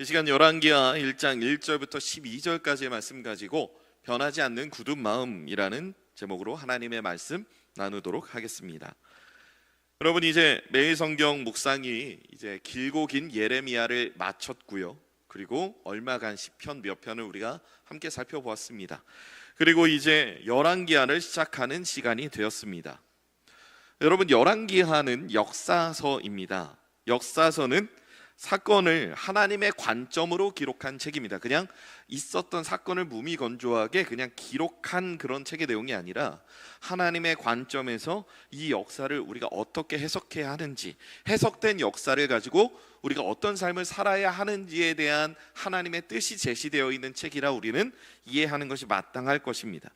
이 시간 열왕기하 1장 1절부터 12절까지의 말씀 가지고 변하지 않는 굳은 마음이라는 제목으로 하나님의 말씀 나누도록 하겠습니다. 여러분, 이제 매일 성경 묵상이 이제 길고 긴 예레미야를 마쳤고요. 그리고 얼마간 시편 몇 편을 우리가 함께 살펴보았습니다. 그리고 이제 열왕기하를 시작하는 시간이 되었습니다. 여러분, 열왕기하는 역사서입니다. 역사서는 사건을 하나님의 관점으로 기록한 책입니다. 그냥 있었던 사건을 무미건조하게 그냥 기록한 그런 책의 내용이 아니라 하나님의 관점에서 이 역사를 우리가 어떻게 해석해야 하는지, 해석된 역사를 가지고 우리가 어떤 삶을 살아야 하는지에 대한 하나님의 뜻이 제시되어 있는 책이라 우리는 이해하는 것이 마땅할 것입니다.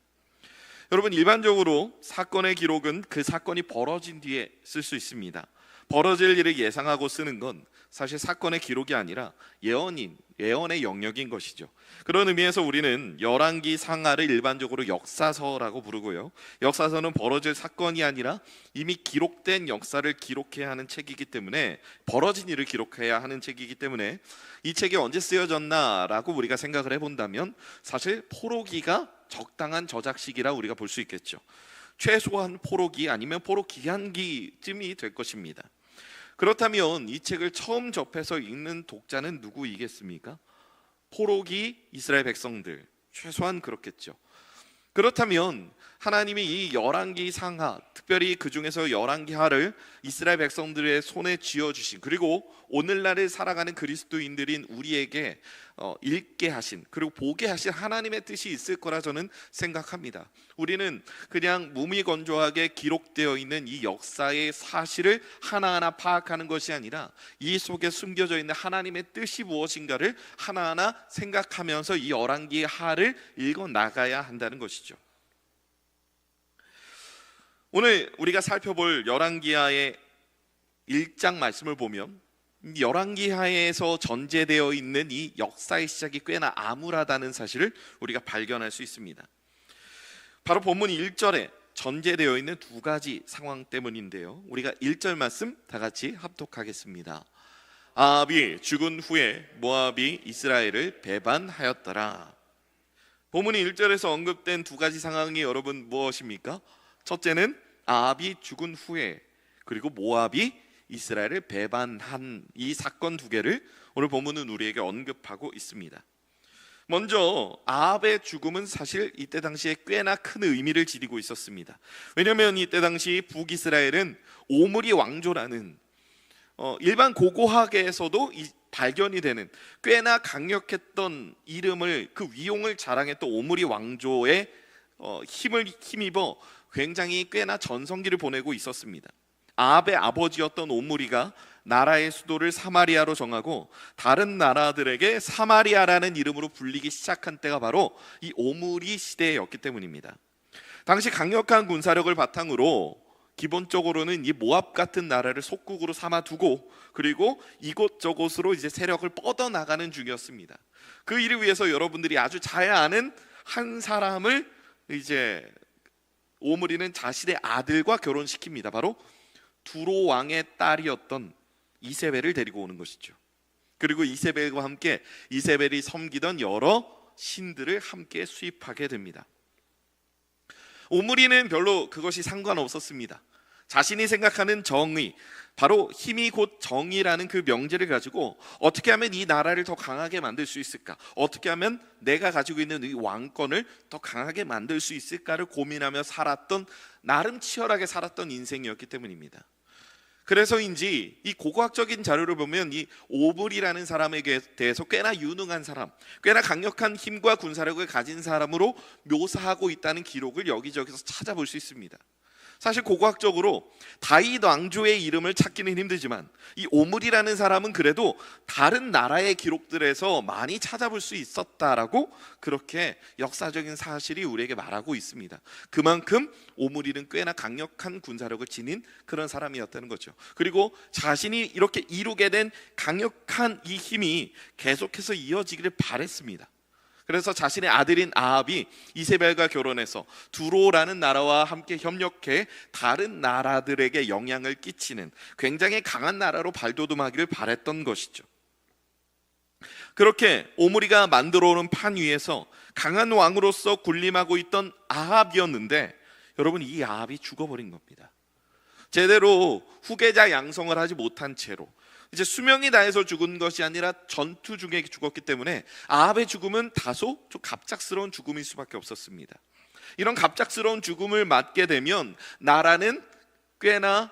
여러분, 일반적으로 사건의 기록은 그 사건이 벌어진 뒤에 쓸 수 있습니다. 벌어질 일을 예상하고 쓰는 건 사실 사건의 기록이 아니라 예언의 영역인 것이죠. 그런 의미에서 우리는 열왕기 상하를 일반적으로 역사서라고 부르고요. 역사서는 벌어질 사건이 아니라 이미 기록된 역사를 기록해야 하는 책이기 때문에, 벌어진 일을 기록해야 하는 책이기 때문에 이 책이 언제 쓰여졌나라고 우리가 생각을 해본다면 사실 포로기가 적당한 저작 시기라 우리가 볼 수 있겠죠. 최소한 포로기 아니면 포로 기한기쯤이 될 것입니다. 그렇다면 이 책을 처음 접해서 읽는 독자는 누구이겠습니까? 포로기 이스라엘 백성들, 최소한 그렇겠죠. 그렇다면 하나님이 이 열왕기 상하, 특별히 그 중에서 열왕기하를 이스라엘 백성들의 손에 쥐어주신, 그리고 오늘날을 살아가는 그리스도인들인 우리에게 읽게 하신, 그리고 보게 하신 하나님의 뜻이 있을 거라 저는 생각합니다. 우리는 그냥 무미건조하게 기록되어 있는 이 역사의 사실을 하나하나 파악하는 것이 아니라 이 속에 숨겨져 있는 하나님의 뜻이 무엇인가를 하나하나 생각하면서 이 열왕기하를 읽어 나가야 한다는 것이죠. 오늘 우리가 살펴볼 열왕기하의 1장 말씀을 보면 열왕기하에서 전제되어 있는 이 역사의 시작이 꽤나 암울하다는 사실을 우리가 발견할 수 있습니다. 바로 본문 1절에 전제되어 있는 두 가지 상황 때문인데요, 우리가 1절 말씀 다 같이 합독하겠습니다. 아합이 죽은 후에 모압이 이스라엘을 배반하였더라. 본문 1절에서 언급된 두 가지 상황이 여러분 무엇입니까? 첫째는 아합이 죽은 후에, 그리고 모압이 이스라엘을 배반한 이 사건 두 개를 오늘 본문은 우리에게 언급하고 있습니다. 먼저 아합의 죽음은 사실 이때 당시에 꽤나 큰 의미를 지니고 있었습니다. 왜냐하면 이때 당시 북이스라엘은 오므리 왕조라는 일반 고고학에서도 발견이 되는 꽤나 강력했던 이름을, 그 위용을 자랑했던 오므리 왕조의 힘입어 굉장히 꽤나 전성기를 보내고 있었습니다. 아합의 아버지였던 오므리가 나라의 수도를 사마리아로 정하고 다른 나라들에게 사마리아라는 이름으로 불리기 시작한 때가 바로 이 오므리 시대였기 때문입니다. 당시 강력한 군사력을 바탕으로 기본적으로는 이 모압 같은 나라를 속국으로 삼아두고, 그리고 이곳저곳으로 이제 세력을 뻗어나가는 중이었습니다. 그 일을 위해서 여러분들이 아주 잘 아는 한 사람을 이제 오므리는 자신의 아들과 결혼시킵니다. 바로 두로 왕의 딸이었던 이세벨을 데리고 오는 것이죠. 그리고 이세벨과 함께 이세벨이 섬기던 여러 신들을 함께 수입하게 됩니다. 오므리는 별로 그것이 상관없었습니다. 자신이 생각하는 정의, 바로 힘이 곧 정의라는 그 명제를 가지고 어떻게 하면 이 나라를 더 강하게 만들 수 있을까, 어떻게 하면 내가 가지고 있는 이 왕권을 더 강하게 만들 수 있을까를 고민하며 살았던, 나름 치열하게 살았던 인생이었기 때문입니다. 그래서인지 이 고고학적인 자료를 보면 이 오므리라는 사람에게 대해서 꽤나 유능한 사람, 꽤나 강력한 힘과 군사력을 가진 사람으로 묘사하고 있다는 기록을 여기저기서 찾아볼 수 있습니다. 사실 고고학적으로 다윗 왕조의 이름을 찾기는 힘들지만 이 오므리라는 사람은 그래도 다른 나라의 기록들에서 많이 찾아볼 수 있었다라고 그렇게 역사적인 사실이 우리에게 말하고 있습니다. 그만큼 오므리는 꽤나 강력한 군사력을 지닌 그런 사람이었다는 거죠. 그리고 자신이 이렇게 이루게 된 강력한 이 힘이 계속해서 이어지기를 바랬습니다. 그래서 자신의 아들인 아합이 이세벨과 결혼해서 두로라는 나라와 함께 협력해 다른 나라들에게 영향을 끼치는 굉장히 강한 나라로 발돋움하기를 바랬던 것이죠. 그렇게 오므리가 만들어 오는 판 위에서 강한 왕으로서 군림하고 있던 아합이었는데, 여러분, 이 아합이 죽어버린 겁니다. 제대로 후계자 양성을 하지 못한 채로 이제 수명이 다해서 죽은 것이 아니라 전투 중에 죽었기 때문에 아합의 죽음은 다소 좀 갑작스러운 죽음일 수밖에 없었습니다. 이런 갑작스러운 죽음을 맞게 되면 나라는 꽤나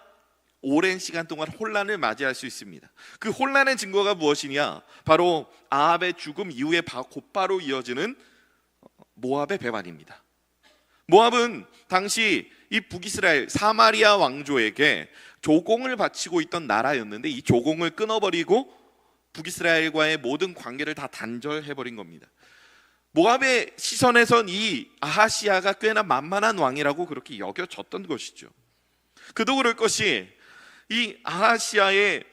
오랜 시간 동안 혼란을 맞이할 수 있습니다. 그 혼란의 증거가 무엇이냐? 바로 아합의 죽음 이후에 곧바로 이어지는 모압의 배반입니다. 모압은 당시 이 북이스라엘 사마리아 왕조에게 조공을 바치고 있던 나라였는데, 이 조공을 끊어버리고 북이스라엘과의 모든 관계를 다 단절해버린 겁니다. 모압의 시선에선 이 아하시아가 꽤나 만만한 왕이라고 그렇게 여겨졌던 것이죠. 그도 그럴 것이, 이 아하시아의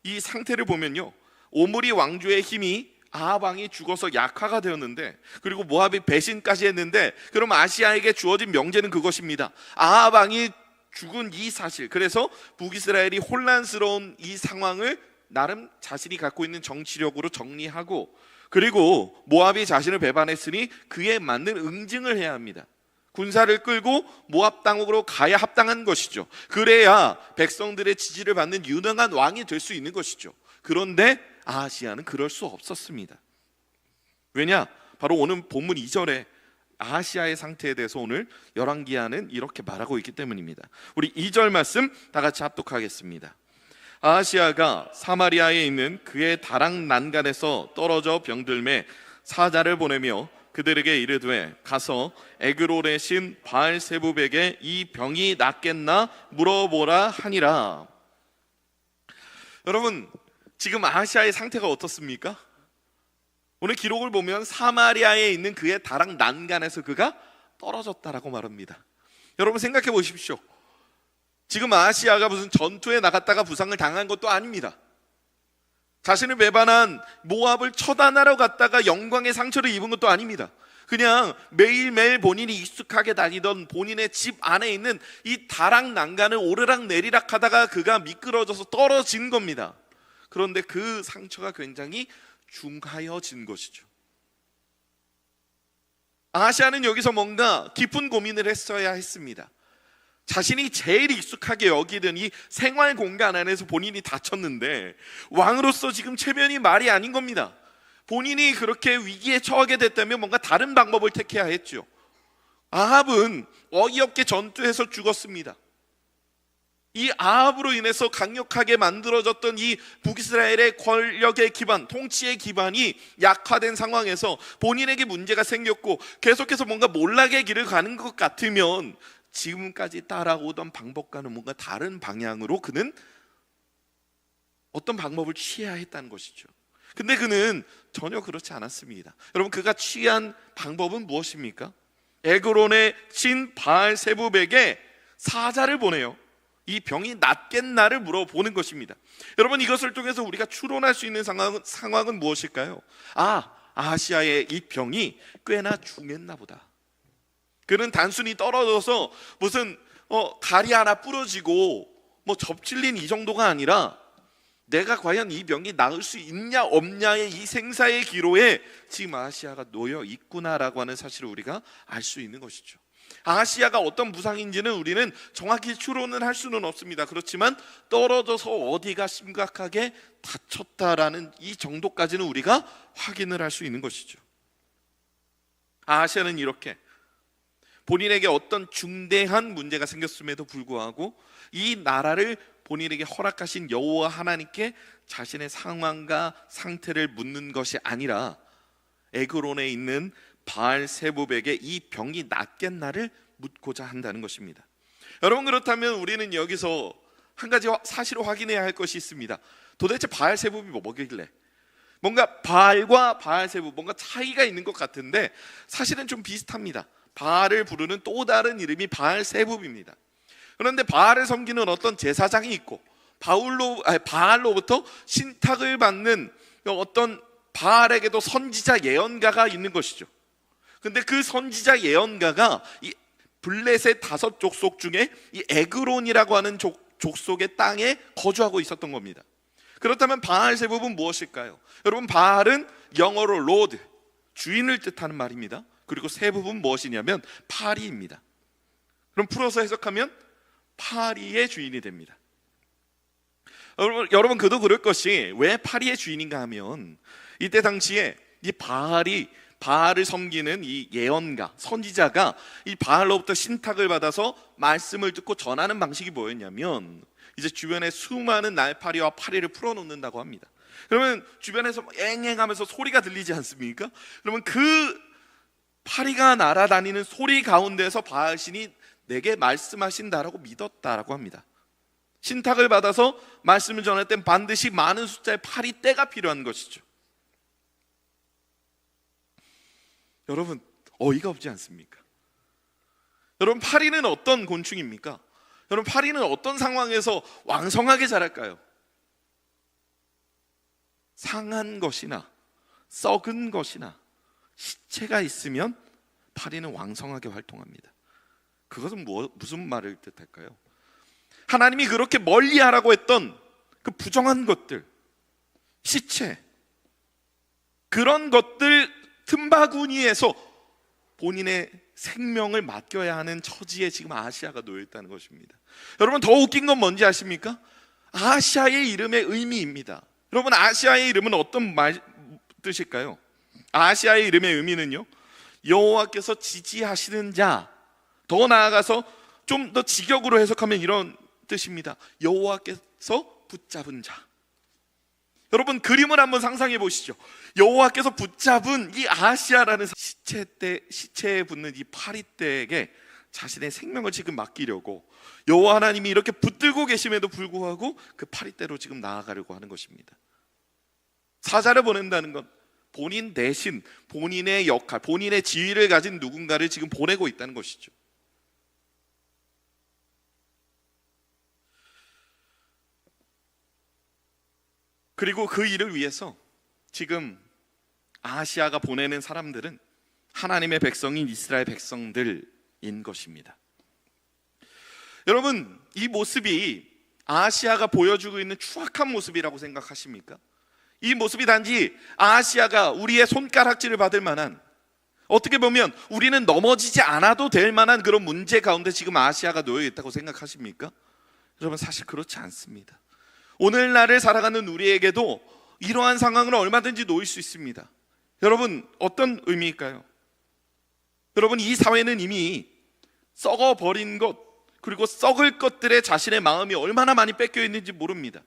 이 상태를 보면요, 오므리 왕조의 힘이 아합 왕이 죽어서 약화가 되었는데, 그리고 모압이 배신까지 했는데, 그럼 아시아에게 주어진 명제는 그것입니다. 아합 왕이 죽은 이 사실, 그래서 북이스라엘이 혼란스러운 이 상황을 나름 자신이 갖고 있는 정치력으로 정리하고, 그리고 모압이 자신을 배반했으니 그에 맞는 응징을 해야 합니다. 군사를 끌고 모압 땅으로 가야 합당한 것이죠. 그래야 백성들의 지지를 받는 유능한 왕이 될 수 있는 것이죠. 그런데 아하시아는 그럴 수 없었습니다. 왜냐? 바로 오늘 본문 2절에 아하시아의 상태에 대해서 오늘 열왕기하는 이렇게 말하고 있기 때문입니다. 우리 2절 말씀 다 같이 합독하겠습니다. 아하시아가 사마리아에 있는 그의 다락 난간에서 떨어져 병들매 사자를 보내며 그들에게 이르되 가서 에그롤의 신 바알세붑에게 이 병이 낫겠나 물어보라 하니라. 여러분, 지금 아하시아의 상태가 어떻습니까? 오늘 기록을 보면 사마리아에 있는 그의 다락 난간에서 그가 떨어졌다라고 말합니다. 여러분 생각해 보십시오. 지금 아하시아가 무슨 전투에 나갔다가 부상을 당한 것도 아닙니다. 자신을 배반한 모압을 처단하러 갔다가 영광의 상처를 입은 것도 아닙니다. 그냥 매일매일 본인이 익숙하게 다니던 본인의 집 안에 있는 이 다락 난간을 오르락 내리락 하다가 그가 미끄러져서 떨어진 겁니다. 그런데 그 상처가 굉장히 중하여진 것이죠. 아하시아는 여기서 뭔가 깊은 고민을 했어야 했습니다. 자신이 제일 익숙하게 여기던 이 생활 공간 안에서 본인이 다쳤는데, 왕으로서 지금 체면이 말이 아닌 겁니다. 본인이 그렇게 위기에 처하게 됐다면 뭔가 다른 방법을 택해야 했죠. 아합은 어이없게 전투해서 죽었습니다. 이 아합으로 인해서 강력하게 만들어졌던 이 북이스라엘의 권력의 기반, 통치의 기반이 약화된 상황에서 본인에게 문제가 생겼고 계속해서 뭔가 몰락의 길을 가는 것 같으면 지금까지 따라오던 방법과는 뭔가 다른 방향으로 그는 어떤 방법을 취해야 했다는 것이죠. 근데 그는 전혀 그렇지 않았습니다. 여러분, 그가 취한 방법은 무엇입니까? 에그론의 신 바알세붑에게 사자를 보내요. 이 병이 낫겠나를 물어보는 것입니다. 여러분, 이것을 통해서 우리가 추론할 수 있는 상황은 무엇일까요? 아하시아의 이 병이 꽤나 중했나 보다. 그는 단순히 떨어져서 무슨 다리 하나 부러지고 뭐 접질린 이 정도가 아니라 내가 과연 이 병이 나을 수 있냐 없냐의 이 생사의 기로에 지금 아하시아가 놓여 있구나라고 하는 사실을 우리가 알 수 있는 것이죠. 아하시아가 어떤 부상인지는 우리는 정확히 추론은 할 수는 없습니다. 그렇지만 떨어져서 어디가 심각하게 다쳤다라는 이 정도까지는 우리가 확인을 할 수 있는 것이죠. 아하시아는 이렇게 본인에게 어떤 중대한 문제가 생겼음에도 불구하고 이 나라를 본인에게 허락하신 여호와 하나님께 자신의 상황과 상태를 묻는 것이 아니라 에그론에 있는 바알세붑에게 이 병이 낫겠나를 묻고자 한다는 것입니다. 여러분, 그렇다면 우리는 여기서 한 가지 사실을 확인해야 할 것이 있습니다. 도대체 바알세붑이 뭐길래? 뭔가 바알과 바알세붑 뭔가 차이가 있는 것 같은데 사실은 좀 비슷합니다. 바알을 부르는 또 다른 이름이 바알세붑입니다. 그런데 바알을 섬기는 어떤 제사장이 있고 바알로부터 신탁을 받는 어떤 바알에게도 선지자 예언가가 있는 것이죠. 근데 그 선지자 예언가가 이 블레셋 5 족속 중에 이 에그론이라고 하는 족속의 땅에 거주하고 있었던 겁니다. 그렇다면 바알세붑은 무엇일까요? 여러분, 바알은 영어로 로드, 주인을 뜻하는 말입니다. 그리고 세붑은 무엇이냐면 파리입니다. 그럼 풀어서 해석하면 파리의 주인이 됩니다. 여러분 그도 그럴 것이 왜 파리의 주인인가 하면, 이때 당시에 이 바알을 섬기는 이 예언가, 선지자가 이 바알로부터 신탁을 받아서 말씀을 듣고 전하는 방식이 뭐였냐면, 이제 주변에 수많은 날파리와 파리를 풀어놓는다고 합니다. 그러면 주변에서 앵앵하면서 소리가 들리지 않습니까? 그러면 그 파리가 날아다니는 소리 가운데서 바알신이 내게 말씀하신다라고 믿었다라고 합니다. 신탁을 받아서 말씀을 전할 땐 반드시 많은 숫자의 파리떼가 필요한 것이죠. 여러분, 어이가 없지 않습니까? 여러분, 파리는 어떤 곤충입니까? 여러분, 파리는 어떤 상황에서 왕성하게 자랄까요? 상한 것이나 썩은 것이나 시체가 있으면 파리는 왕성하게 활동합니다. 그것은 무슨 말을 뜻할까요? 하나님이 그렇게 멀리하라고 했던 그 부정한 것들, 시체, 그런 것들 틈바구니에서 본인의 생명을 맡겨야 하는 처지에 지금 아시아가 놓여 있다는 것입니다. 여러분, 더 웃긴 건 뭔지 아십니까? 아시아의 이름의 의미입니다. 여러분, 아시아의 이름은 어떤 뜻일까요? 아시아의 이름의 의미는요, 여호와께서 지지하시는 자, 더 나아가서 좀 더 직역으로 해석하면 이런 뜻입니다. 여호와께서 붙잡은 자. 여러분, 그림을 한번 상상해 보시죠. 여호와께서 붙잡은 이 아시아라는 시체에 붙는 이 파리떼에게 자신의 생명을 지금 맡기려고 여호와 하나님이 이렇게 붙들고 계심에도 불구하고 그 파리떼로 지금 나아가려고 하는 것입니다. 사자를 보낸다는 건 본인 대신 본인의 역할, 본인의 지위를 가진 누군가를 지금 보내고 있다는 것이죠. 그리고 그 일을 위해서 지금 아시아가 보내는 사람들은 하나님의 백성인 이스라엘 백성들인 것입니다. 여러분, 이 모습이 아시아가 보여주고 있는 추악한 모습이라고 생각하십니까? 이 모습이 단지 아시아가 우리의 손가락질을 받을 만한, 어떻게 보면 우리는 넘어지지 않아도 될 만한 그런 문제 가운데 지금 아시아가 놓여 있다고 생각하십니까? 여러분, 사실 그렇지 않습니다. 오늘날을 살아가는 우리에게도 이러한 상황을 얼마든지 놓일 수 있습니다. 여러분, 어떤 의미일까요? 여러분, 이 사회는 이미 썩어버린 것, 그리고 썩을 것들에 자신의 마음이 얼마나 많이 뺏겨 있는지 모릅니다.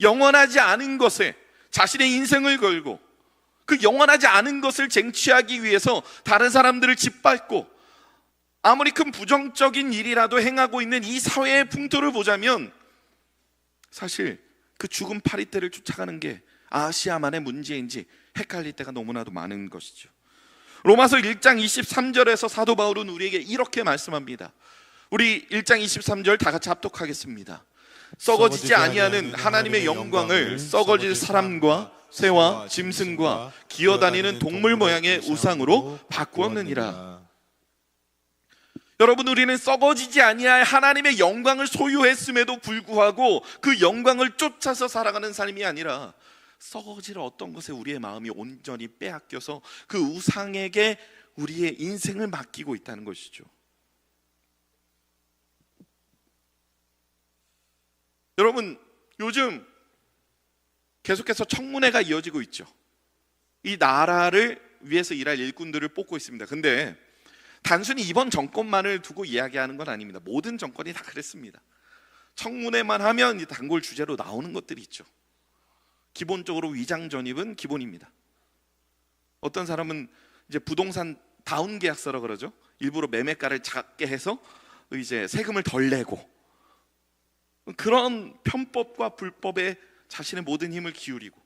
영원하지 않은 것에 자신의 인생을 걸고 그 영원하지 않은 것을 쟁취하기 위해서 다른 사람들을 짓밟고 아무리 큰 부정적인 일이라도 행하고 있는 이 사회의 풍토를 보자면 사실 그 죽은 파리떼를 쫓아가는 게 아시아만의 문제인지 헷갈릴 때가 너무나도 많은 것이죠. 로마서 1장 23절에서 사도 바울은 우리에게 이렇게 말씀합니다. 우리 1장 23절 다 같이 합독하겠습니다. 썩어지지 아니하는 하나님의 영광을 썩어질 사람과 새와 짐승과 기어다니는 동물 모양의 우상으로 바꾸었느니라. 여러분, 우리는 썩어지지 아니할 하나님의 영광을 소유했음에도 불구하고 그 영광을 쫓아서 살아가는 삶이 아니라 썩어질 어떤 것에 우리의 마음이 온전히 빼앗겨서 그 우상에게 우리의 인생을 맡기고 있다는 것이죠. 여러분, 요즘 계속해서 청문회가 이어지고 있죠. 이 나라를 위해서 일할 일꾼들을 뽑고 있습니다. 근데 단순히 이번 정권만을 두고 이야기하는 건 아닙니다. 모든 정권이 다 그랬습니다. 청문회만 하면 단골 주제로 나오는 것들이 있죠. 기본적으로 위장 전입은 기본입니다. 어떤 사람은 이제 부동산 다운 계약서라 그러죠. 일부러 매매가를 작게 해서 이제 세금을 덜 내고, 그런 편법과 불법에 자신의 모든 힘을 기울이고,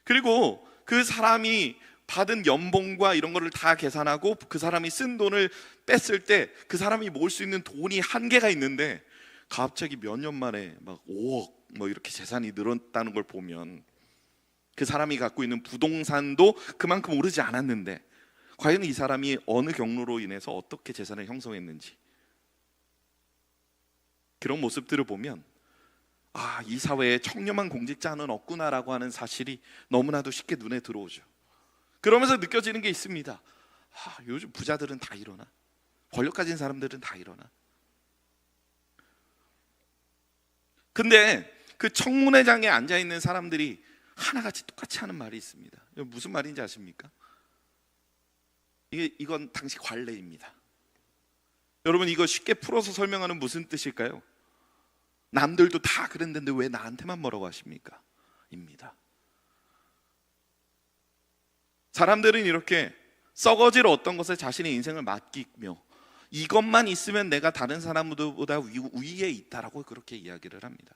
그리고 그 사람이 받은 연봉과 이런 거를 다 계산하고 그 사람이 쓴 돈을 뺐을 때 그 사람이 모을 수 있는 돈이 한계가 있는데 갑자기 몇 년 만에 막 5억 뭐 이렇게 재산이 늘었다는 걸 보면 그 사람이 갖고 있는 부동산도 그만큼 오르지 않았는데 과연 이 사람이 어느 경로로 인해서 어떻게 재산을 형성했는지, 그런 모습들을 보면 이 사회에 청렴한 공직자는 없구나라고 하는 사실이 너무나도 쉽게 눈에 들어오죠. 그러면서 느껴지는 게 있습니다. 요즘 부자들은 다 이러나? 권력 가진 사람들은 다 이러나? 근데 그 청문회장에 앉아있는 사람들이 하나같이 똑같이 하는 말이 있습니다. 무슨 말인지 아십니까? 이건 당시 관례입니다. 여러분, 이거 쉽게 풀어서 설명하는 무슨 뜻일까요? 남들도 다 그랬는데 왜 나한테만 뭐라고 하십니까? 입니다. 사람들은 이렇게 썩어질 어떤 것에 자신의 인생을 맡기며 이것만 있으면 내가 다른 사람보다 위에 있다라고 그렇게 이야기를 합니다.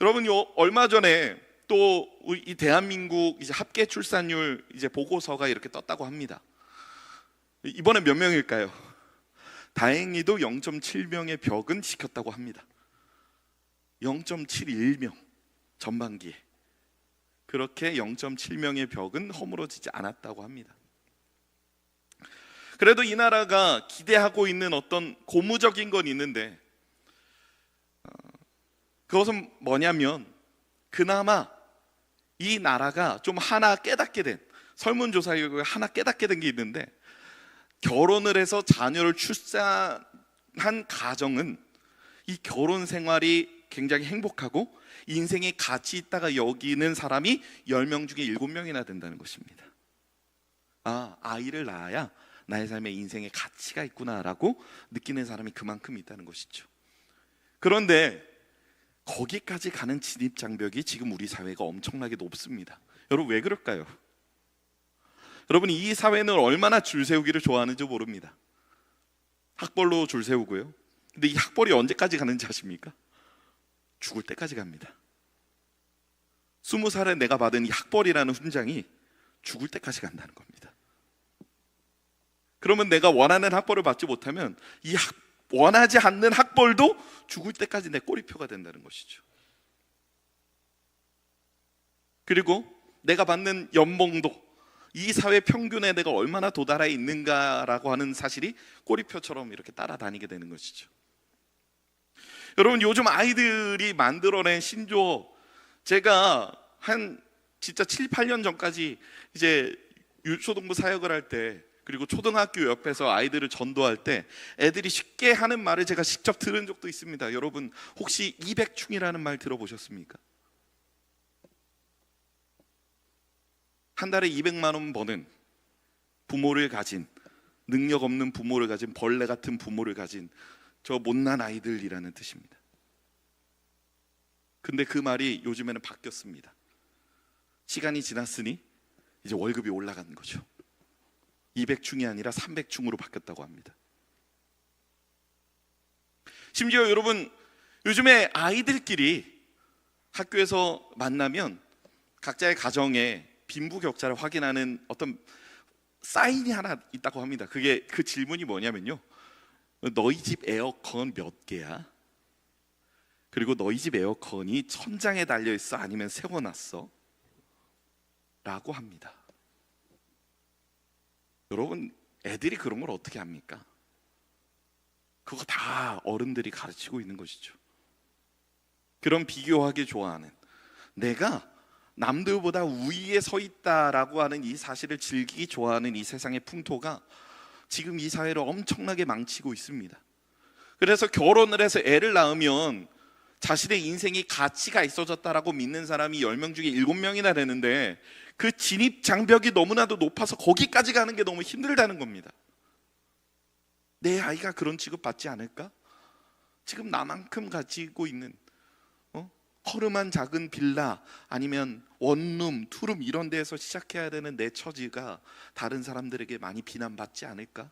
여러분, 얼마 전에 또 이 대한민국 이제 합계 출산율 이제 보고서가 이렇게 떴다고 합니다. 이번에 몇 명일까요? 다행히도 0.7명의 벽은 지켰다고 합니다. 0.71명 전반기에 그렇게 0.7명의 벽은 허물어지지 않았다고 합니다. 그래도 이 나라가 기대하고 있는 어떤 고무적인 건 있는데 그것은 뭐냐면 그나마 이 나라가 좀 하나 깨닫게 된, 설문조사에 하나 깨닫게 된 게 있는데, 결혼을 해서 자녀를 출산한 가정은 이 결혼 생활이 굉장히 행복하고 인생에 가치 있다가 여기는 사람이 10명 중에 7명이나 된다는 것입니다. 아이를 낳아야 나의 삶의 인생에 가치가 있구나라고 느끼는 사람이 그만큼 있다는 것이죠. 그런데 거기까지 가는 진입장벽이 지금 우리 사회가 엄청나게 높습니다. 여러분, 왜 그럴까요? 여러분, 이 사회는 얼마나 줄 세우기를 좋아하는지 모릅니다. 학벌로 줄 세우고요. 근데 이 학벌이 언제까지 가는지 아십니까? 죽을 때까지 갑니다. 20살에 내가 받은 이 학벌이라는 훈장이 죽을 때까지 간다는 겁니다. 그러면 내가 원하는 학벌을 받지 못하면 원하지 않는 학벌도 죽을 때까지 내 꼬리표가 된다는 것이죠. 그리고 내가 받는 연봉도 이 사회 평균에 내가 얼마나 도달해 있는가라고 하는 사실이 꼬리표처럼 이렇게 따라다니게 되는 것이죠. 여러분, 요즘 아이들이 만들어낸 신조어, 제가 한 진짜 7, 8년 전까지 이제 유초등부 사역을 할 때, 그리고 초등학교 옆에서 아이들을 전도할 때 애들이 쉽게 하는 말을 제가 직접 들은 적도 있습니다. 여러분, 혹시 이백충이라는 말 들어보셨습니까? 한 달에 200만 원 버는 부모를 가진, 능력 없는 부모를 가진, 벌레 같은 부모를 가진 저 못난 아이들이라는 뜻입니다. 근데 그 말이 요즘에는 바뀌었습니다. 시간이 지났으니 이제 월급이 올라가는 거죠. 200충이 아니라 300충으로 바뀌었다고 합니다. 심지어 여러분, 요즘에 아이들끼리 학교에서 만나면 각자의 가정에 빈부격차를 확인하는 어떤 사인이 하나 있다고 합니다. 그 질문이 뭐냐면요, 너희 집 에어컨 몇 개야? 그리고 너희 집 에어컨이 천장에 달려있어? 아니면 세워놨어? 라고 합니다. 여러분, 애들이 그런 걸 어떻게 합니까? 그거 다 어른들이 가르치고 있는 것이죠. 그런 비교하기 좋아하는, 내가 남들보다 우위에 서 있다라고 하는 이 사실을 즐기기 좋아하는 이 세상의 풍토가 지금 이 사회를 엄청나게 망치고 있습니다. 그래서 결혼을 해서 애를 낳으면 자신의 인생이 가치가 있어졌다라고 믿는 사람이 10명 중에 7명이나 되는데, 그 진입 장벽이 너무나도 높아서 거기까지 가는 게 너무 힘들다는 겁니다. 내 아이가 그런 취급 받지 않을까? 지금 나만큼 가지고 있는 허름한 작은 빌라, 아니면 원룸, 투룸 이런 데에서 시작해야 되는 내 처지가 다른 사람들에게 많이 비난받지 않을까?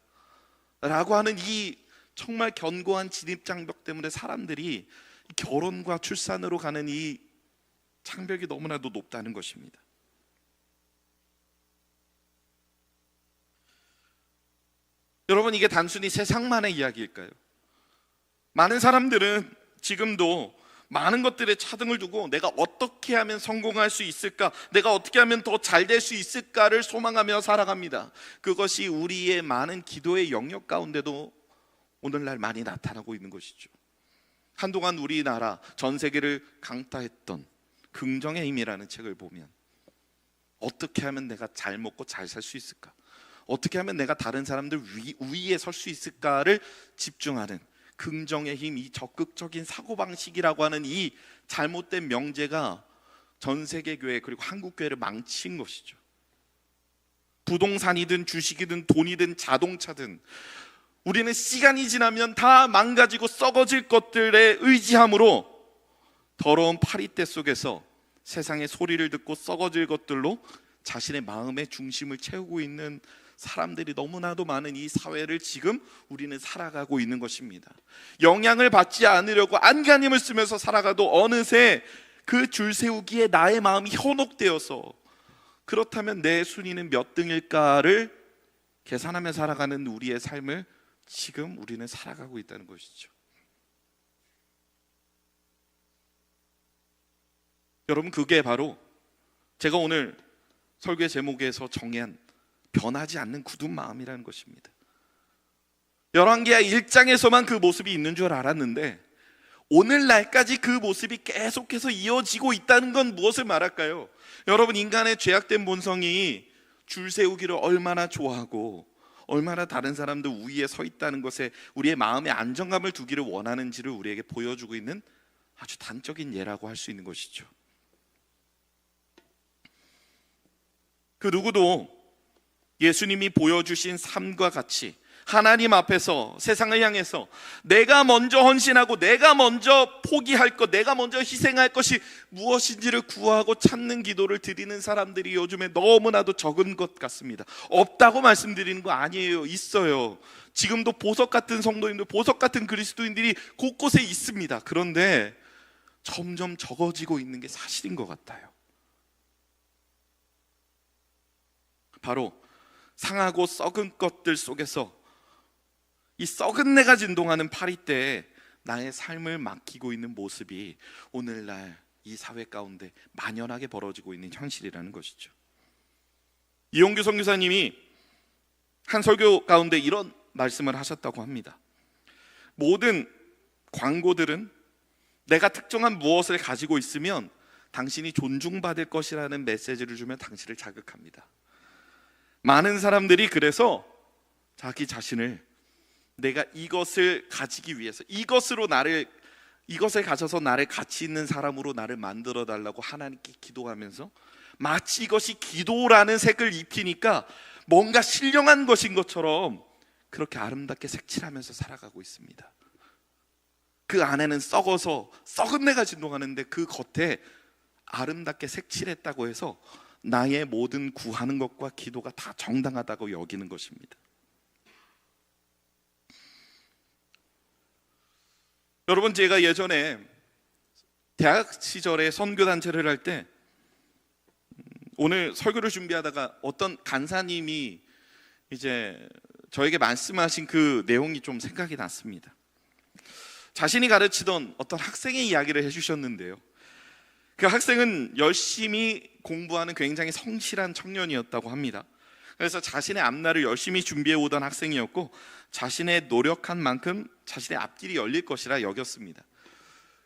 라고 하는 이 정말 견고한 진입장벽 때문에 사람들이 결혼과 출산으로 가는 이 장벽이 너무나도 높다는 것입니다. 여러분, 이게 단순히 세상만의 이야기일까요? 많은 사람들은 지금도 많은 것들에 차등을 두고 내가 어떻게 하면 성공할 수 있을까, 내가 어떻게 하면 더 잘 될 수 있을까를 소망하며 살아갑니다. 그것이 우리의 많은 기도의 영역 가운데도 오늘날 많이 나타나고 있는 것이죠. 한동안 우리나라 전 세계를 강타했던 긍정의 힘이라는 책을 보면 어떻게 하면 내가 잘 먹고 잘 살 수 있을까? 어떻게 하면 내가 다른 사람들 위에 설 수 있을까를 집중하는 긍정의 힘, 이 적극적인 사고방식이라고 하는 이 잘못된 명제가 전 세계 교회 그리고 한국 교회를 망친 것이죠. 부동산이든 주식이든 돈이든 자동차든 우리는 시간이 지나면 다 망가지고 썩어질 것들에 의지함으로 더러운 파리떼 속에서 세상의 소리를 듣고 썩어질 것들로 자신의 마음의 중심을 채우고 있는 사람들이 너무나도 많은 이 사회를 지금 우리는 살아가고 있는 것입니다. 영향을 받지 않으려고 안간힘을 쓰면서 살아가도 어느새 그 줄 세우기에 나의 마음이 현혹되어서, 그렇다면 내 순위는 몇 등일까를 계산하며 살아가는 우리의 삶을 지금 우리는 살아가고 있다는 것이죠. 여러분, 그게 바로 제가 오늘 설교의 제목에서 정한 변하지 않는 굳은 마음이라는 것입니다. 열왕기하 1장에서만 그 모습이 있는 줄 알았는데 오늘날까지 그 모습이 계속해서 이어지고 있다는 건 무엇을 말할까요? 여러분, 인간의 죄악된 본성이 줄 세우기를 얼마나 좋아하고 얼마나 다른 사람들 위에 서 있다는 것에 우리의 마음의 안정감을 두기를 원하는지를 우리에게 보여주고 있는 아주 단적인 예라고 할 수 있는 것이죠. 그 누구도 예수님이 보여주신 삶과 같이 하나님 앞에서 세상을 향해서 내가 먼저 헌신하고 내가 먼저 포기할 것, 내가 먼저 희생할 것이 무엇인지를 구하고 찾는 기도를 드리는 사람들이 요즘에 너무나도 적은 것 같습니다. 없다고 말씀드리는 거 아니에요. 있어요. 지금도 보석 같은 성도님들, 보석 같은 그리스도인들이 곳곳에 있습니다. 그런데 점점 적어지고 있는 게 사실인 것 같아요. 바로 상하고 썩은 것들 속에서 이 썩은 내가 진동하는 파리떼에 나의 삶을 맡기고 있는 모습이 오늘날 이 사회 가운데 만연하게 벌어지고 있는 현실이라는 것이죠. 이용규 선교사님이 한 설교 가운데 이런 말씀을 하셨다고 합니다. 모든 광고들은 내가 특정한 무엇을 가지고 있으면 당신이 존중받을 것이라는 메시지를 주면 당신을 자극합니다. 많은 사람들이 그래서 자기 자신을 내가 이것을 가지기 위해서 이것을 가져서 나를 가치 있는 사람으로 나를 만들어 달라고 하나님께 기도하면서 마치 이것이 기도라는 색을 입히니까 뭔가 신령한 것인 것처럼 그렇게 아름답게 색칠하면서 살아가고 있습니다. 그 안에는 썩어서 썩은 내가 진동하는데 그 겉에 아름답게 색칠했다고 해서 나의 모든 구하는 것과 기도가 다 정당하다고 여기는 것입니다. 여러분, 제가 예전에 대학 시절에 선교단체를 할 때 오늘 설교를 준비하다가 어떤 간사님이 이제 저에게 말씀하신 그 내용이 좀 생각이 났습니다. 자신이 가르치던 어떤 학생의 이야기를 해주셨는데요, 그 학생은 열심히 공부하는 굉장히 성실한 청년이었다고 합니다. 그래서 자신의 앞날을 열심히 준비해 오던 학생이었고 자신의 노력한 만큼 자신의 앞길이 열릴 것이라 여겼습니다.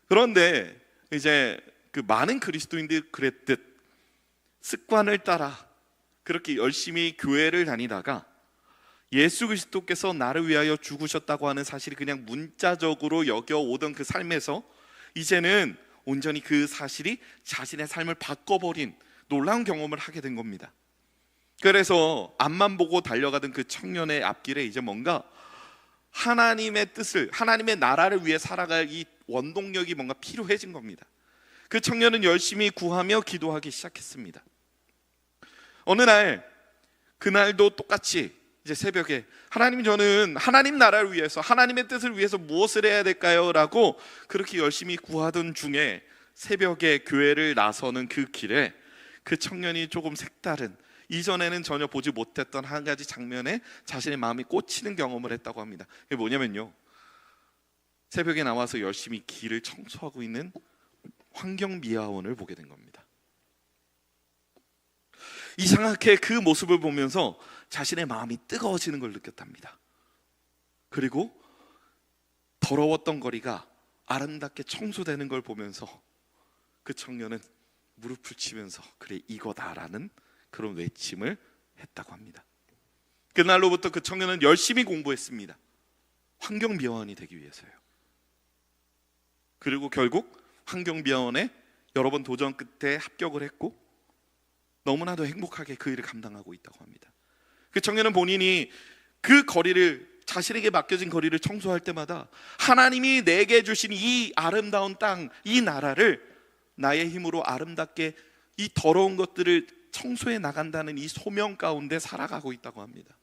그런데 이제 그 많은 그리스도인들이 그랬듯 습관을 따라 그렇게 열심히 교회를 다니다가 예수 그리스도께서 나를 위하여 죽으셨다고 하는 사실이 그냥 문자적으로 여겨오던 그 삶에서 이제는 온전히 그 사실이 자신의 삶을 바꿔버린 놀라운 경험을 하게 된 겁니다. 그래서 앞만 보고 달려가던 그 청년의 앞길에 이제 뭔가 하나님의 뜻을, 하나님의 나라를 위해 살아갈 이 원동력이 뭔가 필요해진 겁니다. 그 청년은 열심히 구하며 기도하기 시작했습니다. 어느 날, 그날도 똑같이 이제 새벽에 하나님, 저는 하나님 나라를 위해서, 하나님의 뜻을 위해서 무엇을 해야 될까요? 라고 그렇게 열심히 구하던 중에 새벽에 교회를 나서는 그 길에 그 청년이 조금 색다른, 이전에는 전혀 보지 못했던 한 가지 장면에 자신의 마음이 꽂히는 경험을 했다고 합니다. 그게 뭐냐면요, 새벽에 나와서 열심히 길을 청소하고 있는 환경미화원을 보게 된 겁니다. 이상하게 그 모습을 보면서 자신의 마음이 뜨거워지는 걸 느꼈답니다. 그리고 더러웠던 거리가 아름답게 청소되는 걸 보면서 그 청년은 무릎을 치면서 그래 이거다라는 그런 외침을 했다고 합니다. 그날로부터 그 청년은 열심히 공부했습니다. 환경미화원이 되기 위해서요. 그리고 결국 환경미화원에 여러 번 도전 끝에 합격을 했고 너무나도 행복하게 그 일을 감당하고 있다고 합니다. 그 청년은 본인이 그 거리를, 자신에게 맡겨진 거리를 청소할 때마다 하나님이 내게 주신 이 아름다운 땅, 이 나라를 나의 힘으로 아름답게 이 더러운 것들을 청소해 나간다는 이 소명 가운데 살아가고 있다고 합니다.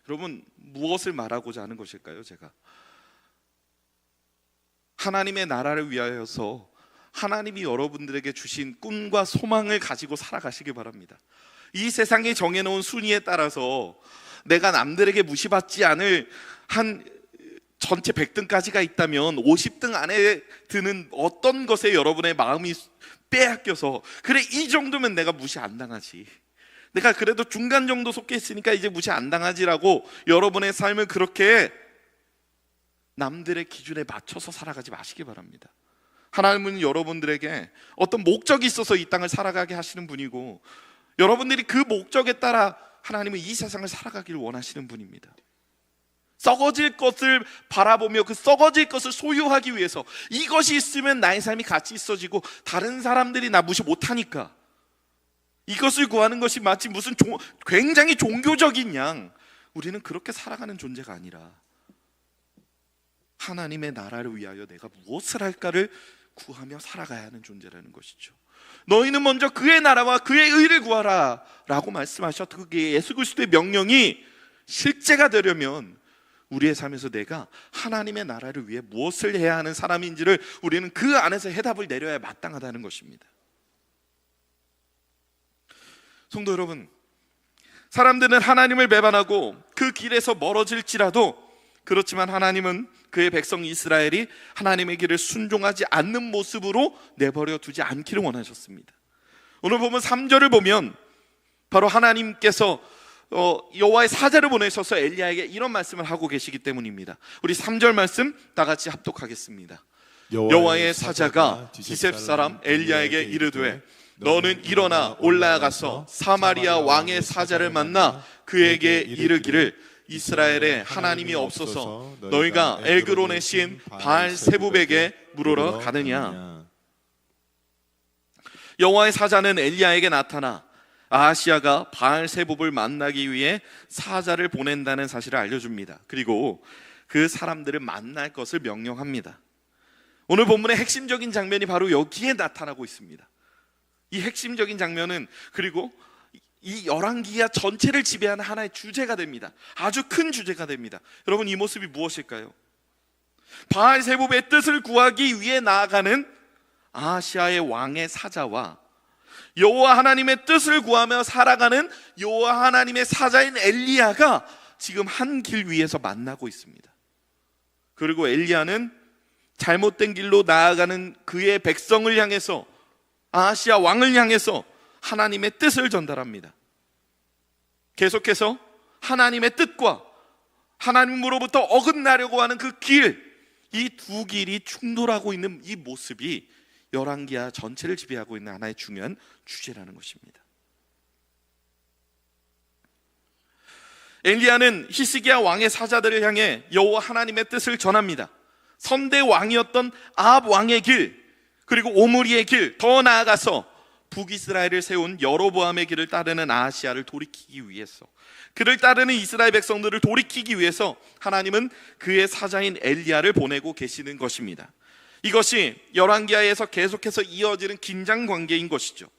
여러분, 무엇을 말하고자 하는 것일까요? 제가 하나님의 나라를 위하여서 하나님이 여러분들에게 주신 꿈과 소망을 가지고 살아가시기 바랍니다. 이 세상에 정해놓은 순위에 따라서 내가 남들에게 무시받지 않을 한 전체 100등까지가 있다면 50등 안에 드는 어떤 것에 여러분의 마음이 빼앗겨서 그래 이 정도면 내가 무시 안 당하지, 내가 그래도 중간 정도 속해 있으니까 이제 무시 안 당하지라고 여러분의 삶을 그렇게 남들의 기준에 맞춰서 살아가지 마시기 바랍니다. 하나님은 여러분들에게 어떤 목적이 있어서 이 땅을 살아가게 하시는 분이고 여러분들이 그 목적에 따라 하나님은 이 세상을 살아가기를 원하시는 분입니다. 썩어질 것을 바라보며 그 썩어질 것을 소유하기 위해서 이것이 있으면 나의 삶이 가치 있어지고 다른 사람들이 나 무시 못하니까 이것을 구하는 것이 마치 무슨 굉장히 종교적인 양, 우리는 그렇게 살아가는 존재가 아니라 하나님의 나라를 위하여 내가 무엇을 할까를 구하며 살아가야 하는 존재라는 것이죠. 너희는 먼저 그의 나라와 그의 의를 구하라 라고 말씀하셨던 그게 예수 그리스도의 명령이 실제가 되려면 우리의 삶에서 내가 하나님의 나라를 위해 무엇을 해야 하는 사람인지를 우리는 그 안에서 해답을 내려야 마땅하다는 것입니다. 성도 여러분, 사람들은 하나님을 배반하고 그 길에서 멀어질지라도 그렇지만 하나님은 그의 백성 이스라엘이 하나님의 길을 순종하지 않는 모습으로 내버려 두지 않기를 원하셨습니다. 오늘 보면 3절을 보면 바로 하나님께서 여호와의 사자를 보내셔서 엘리야에게 이런 말씀을 하고 계시기 때문입니다. 우리 3절 말씀 다 같이 합독하겠습니다. 여호와의 사자가 기셉 사람 엘리야에게 이르되 너는 일어나 올라가서 사마리아 왕의 사자를 만나 그에게 이르기를 이스라엘에 하나님이 없어서 너희가 에그론의 신 바알세붑에게 물으러 가느냐. 여호와의 사자는 엘리야에게 나타나 아하시야가 바알세붑을 만나기 위해 사자를 보낸다는 사실을 알려줍니다. 그리고 그 사람들을 만날 것을 명령합니다. 오늘 본문의 핵심적인 장면이 바로 여기에 나타나고 있습니다. 이 핵심적인 장면은 그리고 이 열왕기하 전체를 지배하는 하나의 주제가 됩니다. 아주 큰 주제가 됩니다. 여러분, 이 모습이 무엇일까요? 바알세붑의 뜻을 구하기 위해 나아가는 아하시야의 왕의 사자와 여호와 하나님의 뜻을 구하며 살아가는 여호와 하나님의 사자인 엘리야가 지금 한 길 위에서 만나고 있습니다. 그리고 엘리야는 잘못된 길로 나아가는 그의 백성을 향해서, 아하시야 왕을 향해서 하나님의 뜻을 전달합니다. 계속해서 하나님의 뜻과 하나님으로부터 어긋나려고 하는 그 길, 이 두 길이 충돌하고 있는 이 모습이 열왕기하 전체를 지배하고 있는 하나의 중요한 주제라는 것입니다. 엘리야는 히스기야 왕의 사자들을 향해 여호와 하나님의 뜻을 전합니다. 선대 왕이었던 아합 왕의 길, 그리고 오므리의 길, 더 나아가서 북이스라엘을 세운 여로보암의 길을 따르는 아하시야를 돌이키기 위해서, 그를 따르는 이스라엘 백성들을 돌이키기 위해서 하나님은 그의 사자인 엘리야를 보내고 계시는 것입니다. 이것이 열왕기하에서 계속해서 이어지는 긴장 관계인 것이죠.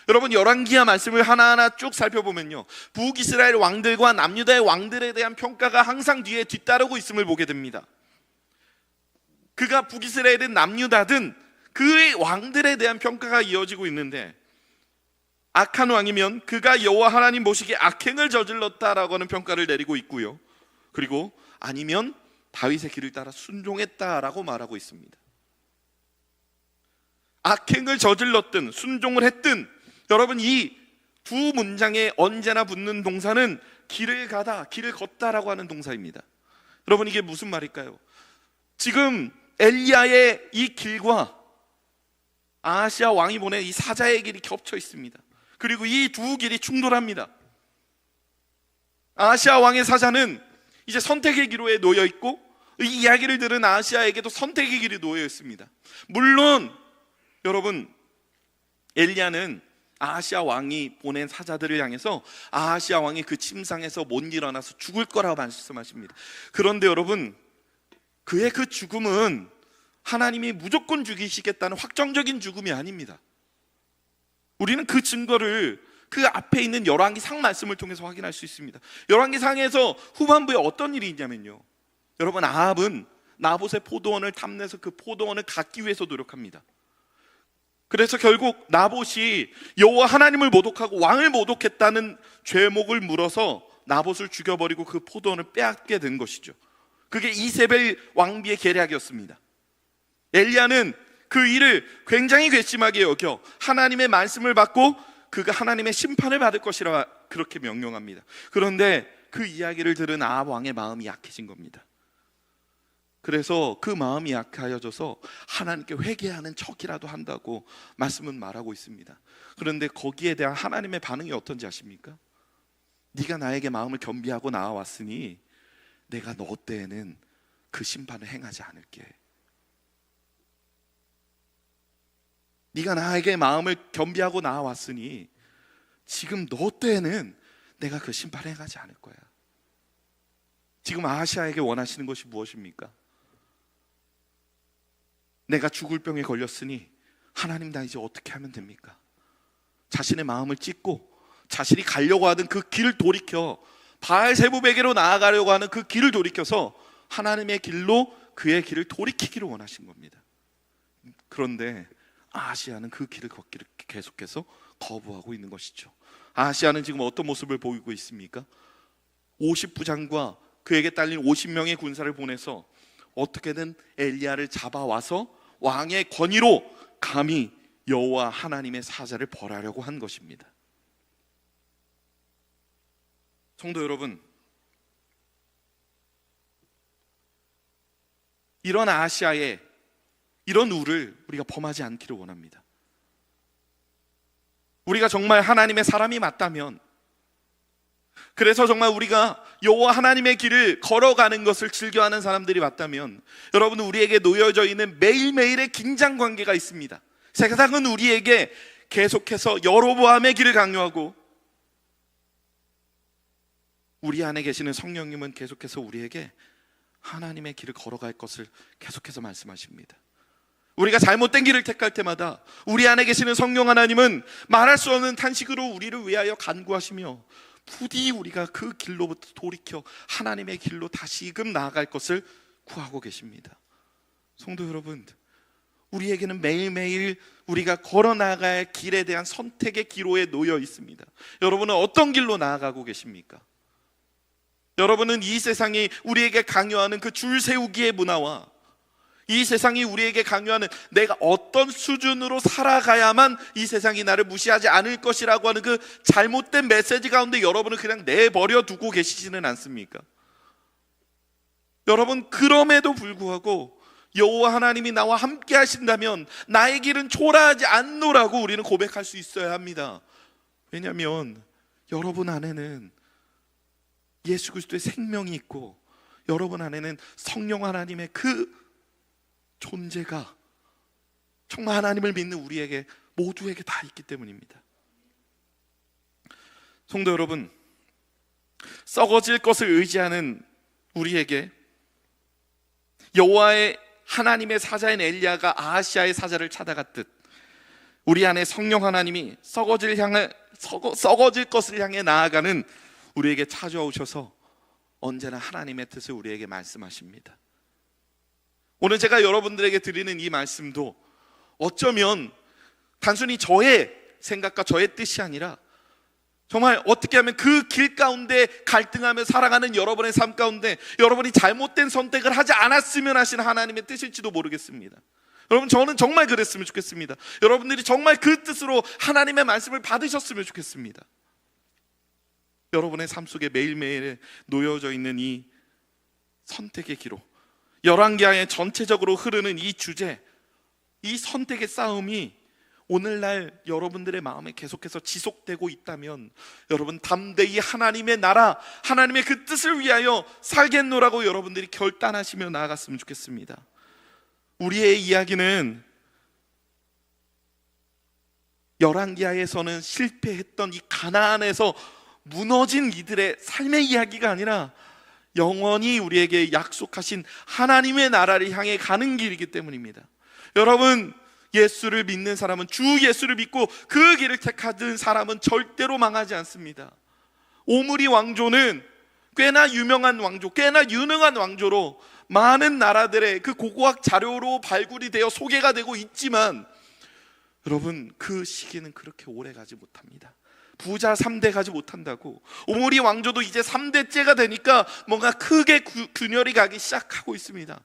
여러분, 열왕기하 말씀을 하나하나 쭉 살펴보면요, 북이스라엘 왕들과 남유다의 왕들에 대한 평가가 항상 뒤에 뒤따르고 있음을 보게 됩니다. 그가 북이스라엘은 남유다든 그의 왕들에 대한 평가가 이어지고 있는데, 악한 왕이면 그가 여호와 하나님 보시기에 악행을 저질렀다라고 하는 평가를 내리고 있고요, 그리고 아니면 다윗의 길을 따라 순종했다라고 말하고 있습니다. 악행을 저질렀든 순종을 했든, 여러분, 이 두 문장에 언제나 붙는 동사는 길을 가다, 길을 걷다라고 하는 동사입니다. 여러분, 이게 무슨 말일까요? 지금 엘리야의 이 길과 아하시아 왕이 보낸 이 사자의 길이 겹쳐 있습니다. 그리고 이 두 길이 충돌합니다. 아하시아 왕의 사자는 이제 선택의 기로에 놓여 있고, 이 이야기를 들은 아하시아에게도 선택의 길이 놓여 있습니다. 물론 여러분, 엘리야는 아하시아 왕이 보낸 사자들을 향해서 아하시아 왕이 그 침상에서 못 일어나서 죽을 거라고 말씀하십니다. 그런데 여러분, 그의 그 죽음은 하나님이 무조건 죽이시겠다는 확정적인 죽음이 아닙니다. 우리는 그 증거를 그 앞에 있는 열왕기상 말씀을 통해서 확인할 수 있습니다. 열왕기상에서 후반부에 어떤 일이 있냐면요, 여러분, 아합은 나봇의 포도원을 탐내서 그 포도원을 갖기 위해서 노력합니다. 그래서 결국 나봇이 여호와 하나님을 모독하고 왕을 모독했다는 죄목을 물어서 나봇을 죽여버리고 그 포도원을 빼앗게 된 것이죠. 그게 이세벨 왕비의 계략이었습니다. 엘리야는 그 일을 굉장히 괘씸하게 여겨 하나님의 말씀을 받고 그가 하나님의 심판을 받을 것이라 그렇게 명령합니다. 그런데 그 이야기를 들은 아합 왕의 마음이 약해진 겁니다. 그래서 그 마음이 약하여져서 하나님께 회개하는 척이라도 한다고 말씀은 말하고 있습니다. 그런데 거기에 대한 하나님의 반응이 어떤지 아십니까? 네가 나에게 마음을 겸비하고 나아왔으니 내가 너 때에는 그 심판을 행하지 않을게. 네가 나에게 마음을 겸비하고 나아왔으니 지금 너 때에는 내가 그 심판을 행하지 않을 거야. 지금 아하시아에게 원하시는 것이 무엇입니까? 내가 죽을 병에 걸렸으니 하나님, 나 이제 어떻게 하면 됩니까? 자신의 마음을 찢고 자신이 가려고 하던 그 길을 돌이켜 바알세부에게로 나아가려고 하는 그 길을 돌이켜서 하나님의 길로 그의 길을 돌이키기를 원하신 겁니다. 그런데 아하시아는 그 길을 걷기를 계속해서 거부하고 있는 것이죠. 아하시아는 지금 어떤 모습을 보이고 있습니까? 50부장과 그에게 딸린 50명의 군사를 보내서 어떻게든 엘리야를 잡아와서 왕의 권위로 감히 여호와 하나님의 사자를 벌하려고 한 것입니다. 성도 여러분, 이런 아하시아의 이런 우를 우리가 범하지 않기를 원합니다. 우리가 정말 하나님의 사람이 맞다면, 그래서 정말 우리가 여호와 하나님의 길을 걸어가는 것을 즐겨하는 사람들이 맞다면, 여러분, 우리에게 놓여져 있는 매일매일의 긴장관계가 있습니다. 세상은 우리에게 계속해서 여로보암의 길을 강요하고, 우리 안에 계시는 성령님은 계속해서 우리에게 하나님의 길을 걸어갈 것을 계속해서 말씀하십니다. 우리가 잘못된 길을 택할 때마다 우리 안에 계시는 성령 하나님은 말할 수 없는 탄식으로 우리를 위하여 간구하시며 부디 우리가 그 길로부터 돌이켜 하나님의 길로 다시금 나아갈 것을 구하고 계십니다. 성도 여러분, 우리에게는 매일매일 우리가 걸어 나아갈 길에 대한 선택의 기로에 놓여 있습니다. 여러분은 어떤 길로 나아가고 계십니까? 여러분은 이 세상이 우리에게 강요하는 그 줄 세우기의 문화와 이 세상이 우리에게 강요하는 내가 어떤 수준으로 살아가야만 이 세상이 나를 무시하지 않을 것이라고 하는 그 잘못된 메시지 가운데 여러분은 그냥 내버려 두고 계시지는 않습니까? 여러분, 그럼에도 불구하고 여호와 하나님이 나와 함께 하신다면 나의 길은 초라하지 않노라고 우리는 고백할 수 있어야 합니다. 왜냐하면 여러분 안에는 예수 그리스도의 생명이 있고 여러분 안에는 성령 하나님의 그 존재가 정말 하나님을 믿는 우리에게 모두에게 다 있기 때문입니다. 성도 여러분, 썩어질 것을 의지하는 우리에게 여호와의 하나님의 사자인 엘리야가 아하시아의 사자를 찾아갔듯 우리 안에 성령 하나님이 썩어질 것을 향해 나아가는 우리에게 찾아오셔서 언제나 하나님의 뜻을 우리에게 말씀하십니다. 오늘 제가 여러분들에게 드리는 이 말씀도 어쩌면 단순히 저의 생각과 저의 뜻이 아니라 정말 어떻게 하면 그 길 가운데 갈등하며 살아가는 여러분의 삶 가운데 여러분이 잘못된 선택을 하지 않았으면 하신 하나님의 뜻일지도 모르겠습니다. 여러분, 저는 정말 그랬으면 좋겠습니다. 여러분들이 정말 그 뜻으로 하나님의 말씀을 받으셨으면 좋겠습니다. 여러분의 삶 속에 매일매일 놓여져 있는 이 선택의 기로, 열왕기하에 전체적으로 흐르는 이 주제, 이 선택의 싸움이 오늘날 여러분들의 마음에 계속해서 지속되고 있다면 여러분 담대히 하나님의 나라, 하나님의 그 뜻을 위하여 살겠노라고 여러분들이 결단하시며 나아갔으면 좋겠습니다. 우리의 이야기는 열왕기하에서는 실패했던 이 가나안에서 무너진 이들의 삶의 이야기가 아니라 영원히 우리에게 약속하신 하나님의 나라를 향해 가는 길이기 때문입니다. 여러분, 예수를 믿는 사람은, 주 예수를 믿고 그 길을 택하던 사람은 절대로 망하지 않습니다. 오므리 왕조는 꽤나 유명한 왕조, 꽤나 유능한 왕조로 많은 나라들의 그 고고학 자료로 발굴이 되어 소개가 되고 있지만 여러분, 그 시기는 그렇게 오래 가지 못합니다. 부자 3대 가지 못한다고. 오므리 왕조도 이제 3대째가 되니까 뭔가 크게 균열이 가기 시작하고 있습니다.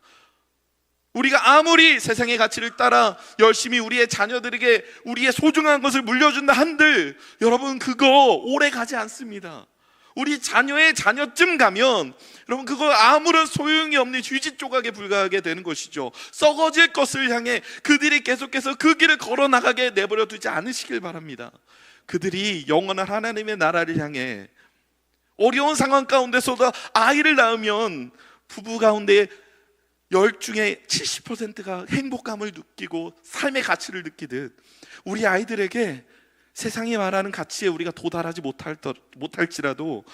우리가 아무리 세상의 가치를 따라 열심히 우리의 자녀들에게 우리의 소중한 것을 물려준다 한들 여러분, 그거 오래 가지 않습니다. 우리 자녀의 자녀쯤 가면 여러분, 그거 아무런 소용이 없는 휴지 조각에 불과하게 되는 것이죠. 썩어질 것을 향해 그들이 계속해서 그 길을 걸어나가게 내버려 두지 않으시길 바랍니다. 그들이 영원한 하나님의 나라를 향해 어려운 상황 가운데서도 아이를 낳으면 부부 가운데 10 중에 70%가 행복감을 느끼고 삶의 가치를 느끼듯 우리 아이들에게 세상이 말하는 가치에 우리가 도달하지 못할지라도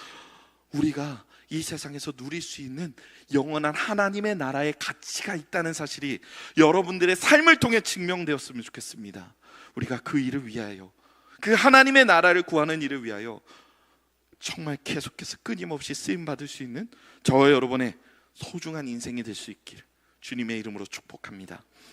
우리가 이 세상에서 누릴 수 있는 영원한 하나님의 나라의 가치가 있다는 사실이 여러분들의 삶을 통해 증명되었으면 좋겠습니다. 우리가 그 일을 위하여, 그 하나님의 나라를 구하는 일을 위하여 정말 계속해서 끊임없이 쓰임받을 수 있는 저와 여러분의 소중한 인생이 될 수 있기를 주님의 이름으로 축복합니다.